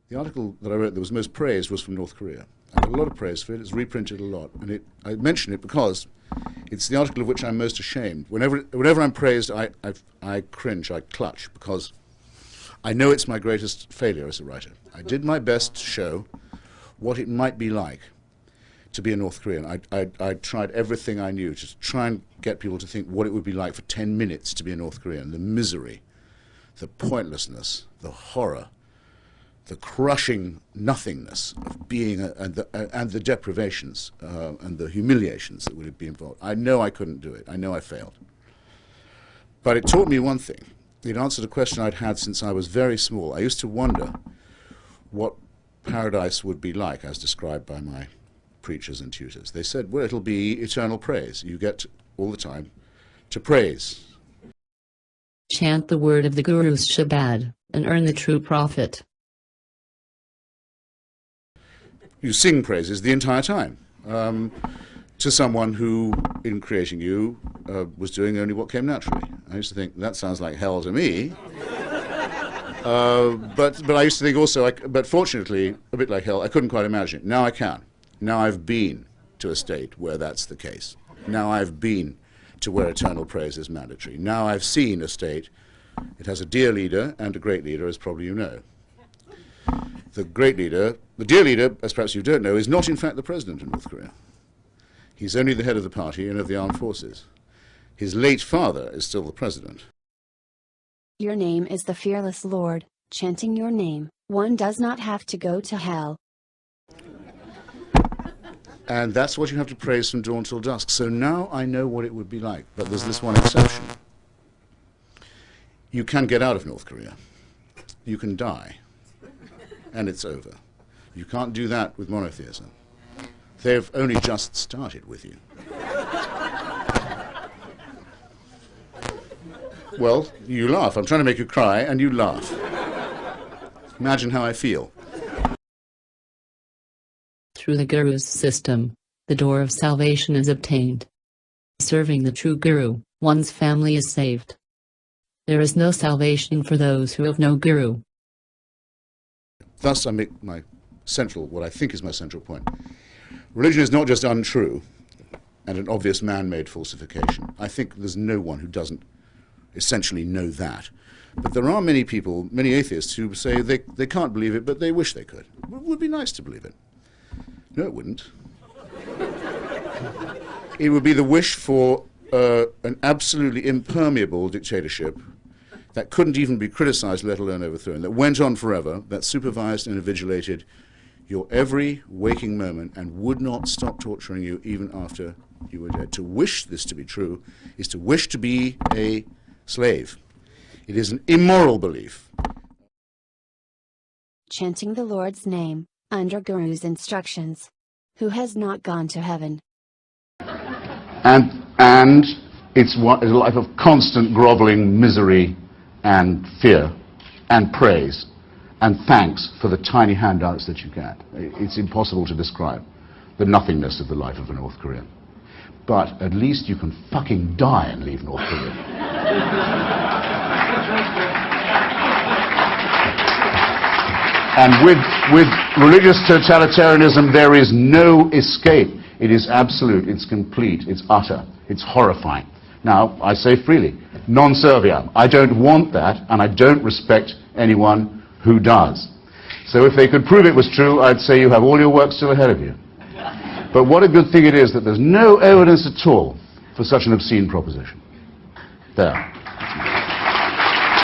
The article that I wrote that was most praised was from North Korea. I got a lot of praise for it. It's reprinted a lot. And I mention it because it's the article of which I'm most ashamed. Whenever I'm praised, I cringe, I clutch, because I know it's my greatest failure as a writer. I did my best to show what it might be like to be a North Korean. I tried everything I knew to try and get people to think what it would be like for 10 minutes to be a North Korean. The misery, the pointlessness, the horror, the crushing nothingness of being, and the deprivations and the humiliations that would be involved. I know I couldn't do it. I know I failed. But it taught me one thing. It answered a question I'd had since I was very small. I used to wonder what paradise would be like as described by my preachers and tutors. They said, well, it'll be eternal praise. You get all the time to praise. Chant the word of the Guru's Shabad and earn the true profit. You sing praises the entire time to someone who, in creating you, was doing only what came naturally. I used to think, that sounds like hell to me. But I used to think also, but fortunately, a bit like hell, I couldn't quite imagine it. Now I can. Now I've been to a state where that's the case. Now I've been to where eternal praise is mandatory. Now I've seen a state. It has a dear leader and a great leader, as probably you know. The great leader, the dear leader, as perhaps you don't know, is not in fact the president of North Korea. He's only the head of the party and of the armed forces. His late father is still the president. Your name is the fearless Lord. Chanting your name, one does not have to go to hell. And that's what you have to praise from dawn till dusk. So now I know what it would be like. But there's this one exception. You can get out of North Korea. You can die. And it's over. You can't do that with monotheism. They've only just started with you. Well, you laugh. I'm trying to make you cry, and you laugh. Imagine how I feel. Through the Guru's system, the door of salvation is obtained. Serving the true Guru, one's family is saved. There is no salvation for those who have no Guru. Thus I make my central, what I think is my central point. Religion is not just untrue and an obvious man-made falsification. I think there's no one who doesn't essentially know that. But there are many people, many atheists, who say they can't believe it, but they wish they could. It would be nice to believe it. No, it wouldn't. It would be the wish for an absolutely impermeable dictatorship that couldn't even be criticized, let alone overthrown, that went on forever, that supervised and invigilated your every waking moment and would not stop torturing you even after you were dead. To wish this to be true is to wish to be a slave. It is an immoral belief. Chanting the Lord's name, under Guru's instructions. Who has not gone to heaven? And it's a life of constant groveling misery and fear and praise and thanks for the tiny handouts that you get. It's impossible to describe the nothingness of the life of a North Korean. But at least you can fucking die and leave North Korea. And with religious totalitarianism, there is no escape. It is absolute, it's complete, it's utter, it's horrifying. Now, I say freely, non serviam. I don't want that, and I don't respect anyone who does. So if they could prove it was true, I'd say you have all your work still ahead of you. But what a good thing it is that there's no evidence at all for such an obscene proposition. There.